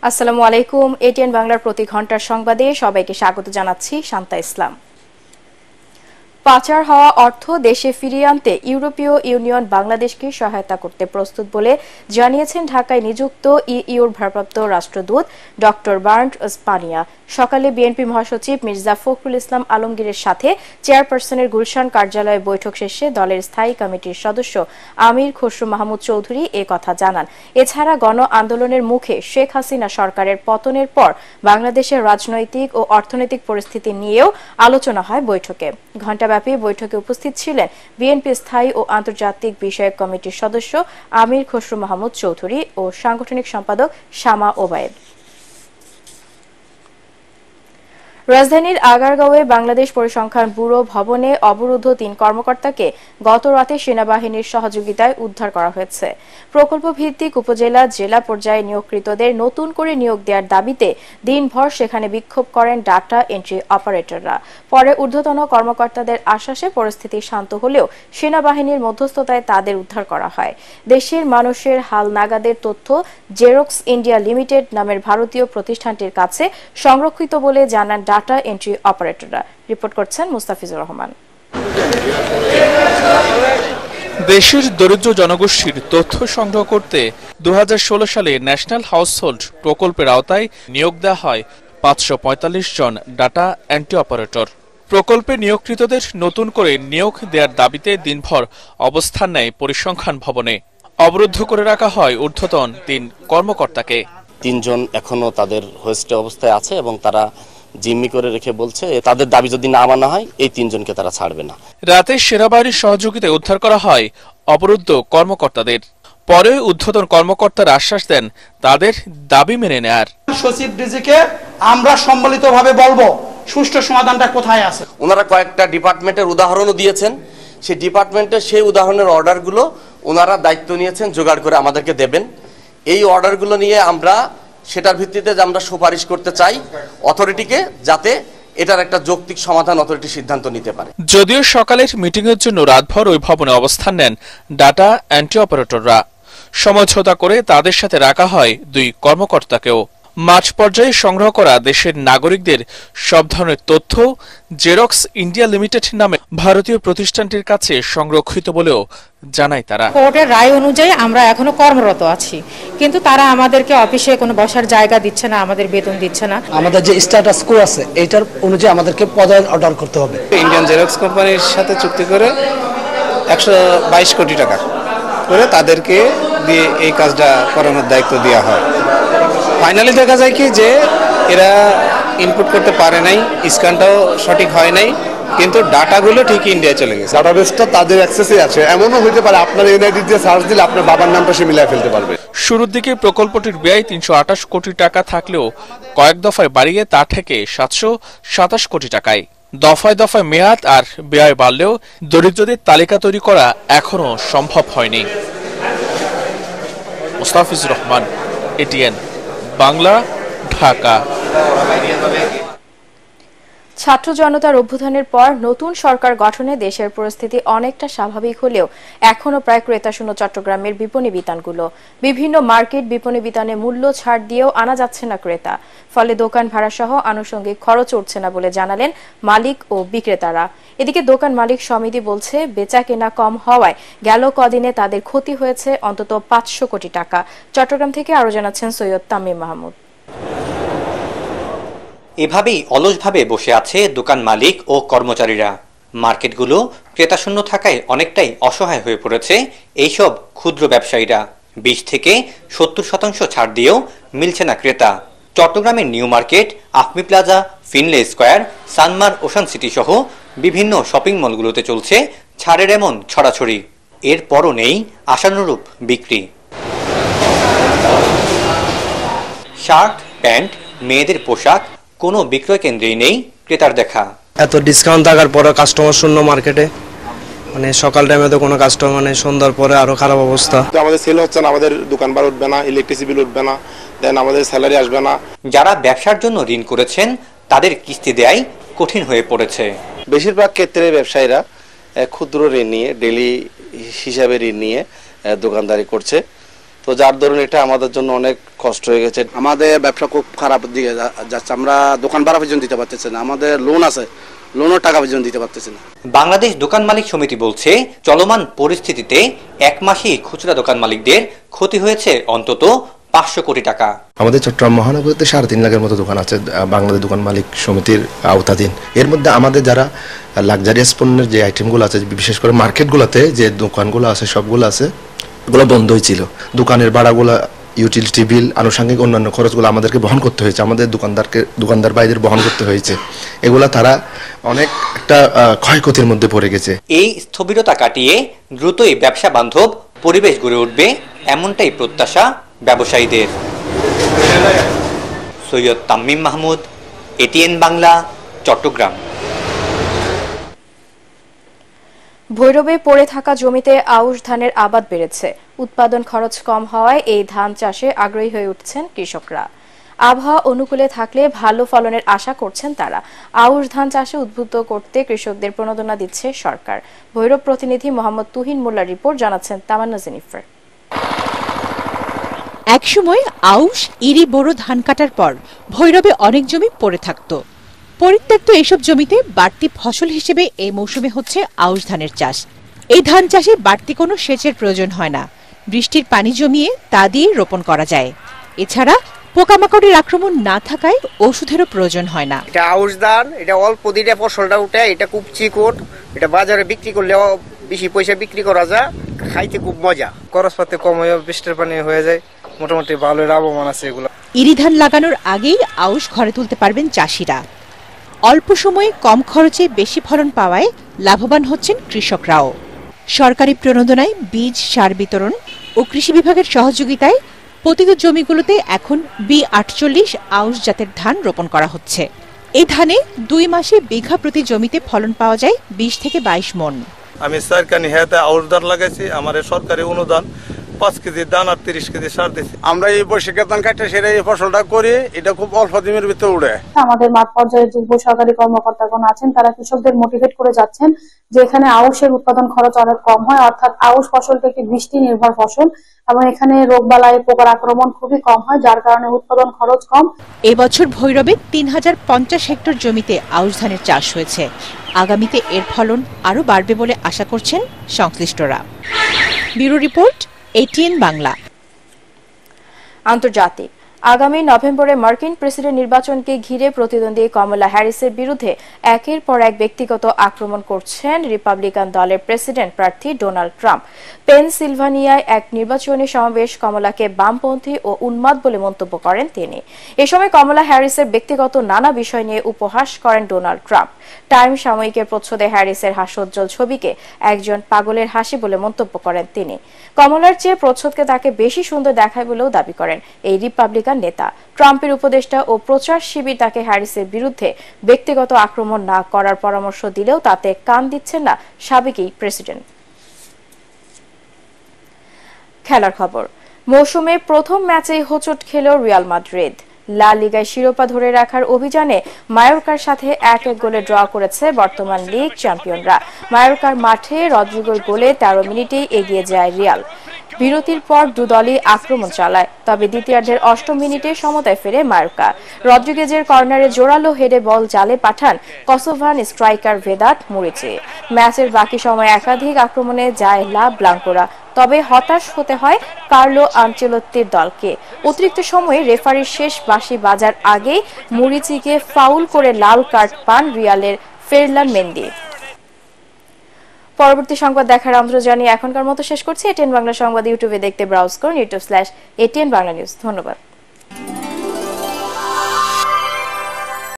আসসালামু আলাইকুম। এটিএন বাংলার প্রতি ঘন্টার সংবাদে সবাইকে স্বাগত জানাচ্ছি শান্তা ইসলাম। পাচার হওয়া অর্থ দেশে ফিরিয়ে আনতে ইউরোপীয় ইউনিয়ন বাংলাদেশকে সহায়তা করতে প্রস্তুত বলে জানিয়েছেন ঢাকায় নিযুক্ত ইইউর ভারপ্রাপ্ত রাষ্ট্রদূত ডক্টর বার্ন্ট স্পানিয়া। সকালে বিএনপি মহাসচিব মির্জা ফখরুল ইসলাম আলমগীরের সাথে চেয়ারপারসনের গুলশান কার্যালয়ে বৈঠক শেষে দলের স্থায়ী কমিটির সদস্য আমির খসরু মাহমুদ চৌধুরী এ কথা জানান। এছাড়া গণ আন্দোলনের মুখে শেখ হাসিনা সরকারের পতনের পর বাংলাদেশের রাজনৈতিক ও অর্থনৈতিক পরিস্থিতি নিয়েও আলোচনা হয় বৈঠকে। ঘণ্টাব্যাপী বৈঠকে উপস্থিত ছিলেন বিএনপি স্থায়ী ও আন্তর্জাতিক বিষয়ক কমিটির সদস্য আমির খসরু মাহমুদ চৌধুরী ও সাংগঠনিক সম্পাদক শামা ওবায়েদ। রাজধানীর আগারগাঁওয়ে বাংলাদেশ পরিসংখ্যান ব্যুরো ভবনে অবরুদ্ধ ৩ কর্মকর্তাকে গত রাতে সেনাবাহিনীর সহযোগিতায় উদ্ধার করা হয়েছে। প্রকল্প ভিত্তিক উপজেলা জেলা পর্যায়ে নিয়োগকৃতদের নতুন করে নিয়োগ দেওয়ার দাবিতে দিনভর সেখানে বিক্ষোভ করেন ডাটা এন্ট্রি অপারেটররা। পরে ঊর্ধ্বতন কর্মকর্তাদের আশ্বাসে পরিস্থিতি শান্ত হলেও সেনাবাহিনীর মধ্যস্থতায় তাদের উদ্ধার করা হয়। দেশের মানুষের হাল নাগাদের তথ্য জেরক্স ইন্ডিয়া লিমিটেড নামের ভারতীয় প্রতিষ্ঠানটির কাছে সংরক্ষিত বলে জানান ডাটা এন্ট্রি অপারেটররা। রিপোর্ট করছেন মুস্তাফিজুর রহমান। দেশের দরিদ্র জনগোষ্ঠীর তথ্য সংগ্রহ করতে 2016 সালে ন্যাশনাল হাউসহোল্ড প্রকল্পের আওতায় নিয়োগ দেওয়া হয় 545 জন ডাটা এন্ট্রি অপারেটর। প্রকল্পে নিয়োগকৃতদের নতুন করে নিয়োগ দেওয়ার দাবিতে দিনভর অবস্থান নেয় পরিসংখ্যান ভবনে। অবরুদ্ধ করে রাখা হয় ঊর্ধ্বতন 3 কর্মকর্তাকে। 3 জন এখনো তাদের হোস্টে অবস্থায় আছে এবং তারা জিম্মি করে রেখে বলছে তাদের দাবি যদি না মানা হয় এই 3 জনকে তারা ছাড়বে না। রাতে সেনাবাহিনীর সহযোগিতায় উদ্ধার করা হয় অবরুদ্ধ কর্মকর্তাদের। পরে ঊর্ধ্বতন কর্মকর্তারা আশ্বাস দেন তাদের দাবি মেনে নেয়ার। সচিব ডিজিকে আমরা সম্মিলিতভাবে বলবো সুষ্ঠু সমাধানটা কোথায় আছে। ওনারা কয়েকটা ডিপার্টমেন্টের উদাহরণও দিয়েছেন, সেই ডিপার্টমেন্টের সেই উদাহরণের অর্ডারগুলো ওনারা দায়িত্ব নিয়েছেন জোগাড় করে আমাদেরকে দেবেন। এই অর্ডারগুলো নিয়ে আমরা সেটার ভিত্তিতে যে আমরা সুপারিশ করতে চাই অথরিটিকে, যাতে এটার একটা যৌক্তিক সমাধান অথরিটি সিদ্ধান্ত নিতে পারে। যদিও সকালের মিটিংয়ের জন্য রাতভর ওই ভবনে অবস্থান নেন ডাটা এন্ট্রি অপারেটররা। সমঝোতা করে তাদের সাথে রাখা হয় 2 কর্মকর্তাকেও। মাঠ পর্যায়ে সংগ্রহ করা দেশের নাগরিকদের সব ধরনের তথ্য জেরক্স ইন্ডিয়া লিমিটেড নামে ভারতীয় প্রতিষ্ঠানটির কাছে সংরক্ষিত বলেও জানায় তারা। কোর্টের রায় অনুযায়ী আমরা এখনো কর্মরত আছি, কিন্তু তারা আমাদেরকে অফিসে কোনো বসার জায়গা দিচ্ছে না, আমাদের বেতন দিচ্ছে না। আমাদের যে স্ট্যাটাস কো আছে এইটার অনুযায়ী আমাদেরকে পদায়ন অর্ডার করতে হবে। ইন্ডিয়ান জেরক্স কোম্পানির সাথে চুক্তি করে 122 কোটি টাকা করে তাদেরকে দিয়ে এই কাজটা করানোর দায়িত্ব দেওয়া হয়। ফাইনালি দেখা যায় কি যে এরা ইনপুট করতে পারে নাই, স্ক্যানটাও সঠিক হয় নাই, কিন্তু ডাটাগুলো ঠিকই ইন্ডিয়ায় চলে গেছে। ডাটাবেসটা তাদের অ্যাক্সেসে আছে। এমনও হতে পারে আপনার এনআইডি দিয়ে সার্চ দিলে আপনার বাবার নামটা সে মিলিয়ে ফেলতে পারবে। শুরুর দিকে প্রকল্পটির ব্যয় 328 কোটি টাকা থাকলেও কয়েক দফায় বাড়িয়ে তা থেকে 727 কোটি টাকায়। দফায় দফায় মেয়াদ আর ব্যয় বাড়লেও দরিদ্রদের তালিকা তৈরি করা এখনো সম্ভব হয়নি। মুস্তাফিজুর রহমান, এটিএন বাংলা, ঢাকা। ছাত্র জনতার অভ্যুত্থানের পর নতুন সরকার গঠনে দেশের পরিস্থিতি অনেকটা স্বাভাবিক হলেও এখনো প্রায় ক্রেতাশূন্য চট্টগ্রামের বিপণী বিতানগুলো। বিভিন্ন মার্কেট বিপণী বিতানে মূল্য ছাড় দিয়েও আনা যাচ্ছে না ক্রেতা, ফলে দোকান ভাড়া সহ আনুষঙ্গিক খরচ উঠছে না বলে জানালেন মালিক ও বিক্রেতারা। এদিকে দোকান মালিক সমিতি বলছে বেচা কেনা কম হওয়ায় গেল কদিনে তাদের ক্ষতি হয়েছে অন্তত 500 কোটি টাকা। চট্টগ্রাম থেকে আরো জানাচ্ছেন সৈয়দ তামিম মাহমুদ। এভাবেই অলসভাবে বসে আছে দোকান মালিক ও কর্মচারীরা। মার্কেটগুলো ক্রেতাশূন্য থাকায় অনেকটাই অসহায় হয়ে পড়েছে এইসব ক্ষুদ্র ব্যবসায়ীরা। 20 থেকে 70% ছাড় দিয়েও মিলছে না ক্রেতা। চট্টগ্রামের new market, Afmi plaza, Finlay square, Sanmar, ocean city সহ বিভিন্ন শপিং মলগুলোতে চলছে ছাড়ের এমন ছড়াছড়ি। এরপরও নেই আশানুরূপ বিক্রি। শার্ট, প্যান্ট, মেয়েদের পোশাক কোনো বিক্রয় কেন্দ্রেই নেই ক্রেতার দেখা। এত ডিসকাউন্ট থাকার পরে কাস্টমার শূন্য মার্কেটে, মানে সকাল টাইমে তো কোনো কাস্টমার, মানে সন্ধ্যার পরে আরো খারাপ অবস্থা। আমাদের সেল হচ্ছে না, আমাদের দোকান বার উঠবে না, ইলেকট্রিসিটি বিল উঠবে না, দেন আমাদের স্যালারি আসবে না। যারা ব্যবসার জন্য ঋণ করেছেন তাদের কিস্তি দেয়াই কঠিন হয়ে পড়েছে। বেশিরভাগ ক্ষেত্রে ব্যবসায়ীরা ক্ষুদ্র ঋণ নিয়ে, ডেলি হিসাবে ঋণ নিয়ে দোকানদারি করছে। তো যার ধরুন এটা আমাদের জন্য অনেক কষ্ট হয়ে গেছে। আমাদের ব্যবসা খুব খারাপ দিকে যাচ্ছে, আমরা দোকান ভাড়া পর্যন্ত দিতে পারতেছি না, আমাদের লোন আছে, লোনের টাকা পর্যন্ত দিতে পারতেছি না। বাংলাদেশ দোকান মালিক সমিতি বলছে চলমান পরিস্থিতিতে এক মাসেই খুচরা দোকান মালিকদের ক্ষতি হয়েছে অন্তত 500 কোটি টাকা। আমাদের চট্টগ্রাম মহানগরীতে 3.5 লাখের মতো দোকান আছে বাংলাদেশ দোকান মালিক সমিতির আওতাধীন। এর মধ্যে আমাদের যারা লাক্সারিয়াস পণ্যের যে আইটেমগুলো আছে, বিশেষ করে মার্কেটগুলোতে যে দোকানগুলো আছে সবগুলো আছে, এগুলো বন্ধই ছিল। দোকানের ভাড়াগুলো, ইউটিলিটি বিল, আনুষঙ্গিক অন্যান্য খরচগুলো আমাদেরকে বহন করতে হয়েছে, আমাদের দোকানদার ভাইদের বহন করতে হয়েছে। এগুলা তারা অনেক একটা ক্ষয়ক্ষতির মধ্যে পড়ে গেছে। এই স্থবিরতা কাটিয়ে দ্রুতই ব্যবসা বান্ধব পরিবেশ গড়ে উঠবে, এমনটাই প্রত্যাশা ব্যবসায়ীদের। সৈয়দ তামিম মাহমুদ, এটিএন বাংলা, চট্টগ্রাম। ভৈরবে পড়ে থাকা জমিতে আউশ ধানের আবাদ বেড়েছে। উৎপাদন খরচ কম হওয়ায় এই ধান চাষে আগ্রহী হয়ে উঠছেন কৃষকরা। আবহাওয়া অনুকূলে থাকলে ভালো ফলনের আশা করছেন তারা। আউশ ধান চাষে উদ্বুদ্ধ করতে কৃষকদের প্রণোদনা দিচ্ছে সরকার। ভৈরব প্রতিনিধি মোহাম্মদ তুহিন মোল্লার রিপোর্ট, জানাচ্ছেন তামান্না জেনিফার। একসময় আউশ, ইরি, বোরো ধান কাটার পর ভৈরবে অনেক জমি পড়ে থাকত। পরিত্যক্ত এসব জমিতে বাড়তি ফসল হিসেবে এই মৌসুমে হচ্ছে আউশ ধানের চাষ। এই ধান চাষে বাড়তি কোনো সেচের প্রয়োজন হয় না, বৃষ্টির পানি জমিয়ে তা দিয়ে রোপণ করা যায়। এছাড়া পোকামাকড়ের আক্রমণ না থাকায় ওষুধেরও প্রয়োজন হয় না। এটা আউশ ধান, এটা অল্প দিনে ফসলটা উঠে, এটা খুব চিকন, এটা বাজারে বিক্রি করলেও বেশি পয়সা বিক্রি করা যায়, খাইতে খুব মজা। খরচপাতি কম হয়ে বৃষ্টির পানি হয়ে যায়, মোটামুটি ভালো লাভবান আছে এগুলো। ইরি ধান লাগানোর আগেই আউশ ঘরে তুলতে পারবেন চাষিরা। অল্প সময়ে কম খরচে বেশি ফলন পাওয়ায় লাভবান হচ্ছেন কৃষকরাও। সরকারি প্রণোদনায় বীজ, সার বিতরণ ও কৃষি বিভাগের সহযোগিতায় পতিত জমিগুলোতে এখন B48 আউশ জাতের ধান রোপণ করা হচ্ছে। এই ধানে 2 মাসে বিঘা প্রতি জমিতে ফলন পাওয়া যায় 20 থেকে 22 মণ। আমি সরকারি হেতে আউশ ধান লাগাইছি, আমার সরকারি অনুদান 5 কেজি ধান আর 30 কেজি সার দিচ্ছি। আমরা এই বৈশাখে ধান কাটতে সেটা এই ফসলটা করি, এটা খুব অল্প দিনের ভিতরে উড়ে। আমাদের মাঠ পর্যায়ে যোগ্য সরকারি কর্মকর্তাগণ আছেন, তারা কৃষকদের মোটিভেট করে যাচ্ছেন যে এখানে আউশের উৎপাদন খরচ অনেক কম হয়, অর্থাৎ আউশ ফসলটা একটি বৃষ্টি নির্ভর ফসল এবং এখানে রোগবালাই, পোকার আক্রমণ খুবই কম হয়, যার কারণে উৎপাদন খরচ কম। এবছর ভৈরবে 3050 হেক্টর জমিতে আউশ ধানের চাষ হয়েছে। আগামীতে এর ফলন আরো বাড়বে বলে আশা করছেন সংশ্লিষ্টরা। Bureau report, ATN Bangla. আন্তর্জাতিক। আগামী নভেম্বরে মার্কিন প্রেসিডেন্ট নির্বাচনকে ঘিরে প্রতিদ্বন্দ্বী কমলা হ্যারিসের বিরুদ্ধে একের পর এক ব্যক্তিগত আক্রমণ করছেন রিপাবলিকান দলের প্রেসিডেন্ট প্রার্থী ডোনাল্ড ট্রাম্প। পেনসিলভানিয়ায় এক নির্বাচনী সমাবেশ কমলাকে বামপন্থী ও উন্মাদ বলে মন্তব্য করেন তিনি। এ সময় কমলা হ্যারিসের ব্যক্তিগত নানা বিষয় নিয়ে উপহাস করেন ডোনাল্ড ট্রাম্প। টাইম সাময়িকের প্রচ্ছদে হ্যারিসের হাস্যোজ্জ্বল ছবিকে একজন পাগলের হাসি বলে মন্তব্য করেন তিনি। কমলার চেয়ে প্রচ্ছদকে তাকে বেশি সুন্দর দেখায় বলেও দাবি করেন এই রিপাবলিকান নেতা। ট্রাম্পের উপদেষ্টা ও প্রচার শিবির তাকে হ্যারিসের বিরুদ্ধে ব্যক্তিগত আক্রমণ না করার পরামর্শ দিলেও তাতে কান দিচ্ছেন না সাবেক প্রেসিডেন্ট। খেলার খবর। মৌসুমে প্রথম ম্যাচেই হোঁচট খেল রিয়াল মাদ্রিদ। লা লিগায় শিরোপা ধরে রাখার অভিযানে মায়োর্কার সাথে 1-1 গোলে ড্র করেছে বর্তমান লিগ চ্যাম্পিয়নরা। মায়োর্কার মাঠে রদ্রিগোর গোলে 13 মিনিটেই এগিয়ে যায় রিয়াল। বিরতির পর দুদলই আক্রমণ চালায়, তবে দ্বিতীয়ার্ধের 8 মিনিটে সমতায় ফেরে মায়োর্কা। রদ্রিগেজের কর্নারে জোরালো হেডে বল জালে পাঠান কসোভান স্ট্রাইকার ভেদাত মুরিচি। ম্যাচের বাকি সময় একাধিক আক্রমণে যায় লা ব্লাঙ্কোরা, তবে হতাশ হতে হয় কার্লো আনচেলত্তির দলকে। অতিরিক্ত সময়ে রেফারির শেষ বাঁশি বাজার আগেই মুরিচিকে ফাউল করে লাল কার্ড পান রিয়ালের ফেরলান মেন্দি। পরবর্তী সংবাদ দেখার আমন্ত্রণ জানিয়ে এখনকার মতো শেষ করছি। এটিএন বাংলা সংবাদ ইউটিউবে দেখতে ব্রাউজ করুন youtube/ATN Bangla News। ধন্যবাদ।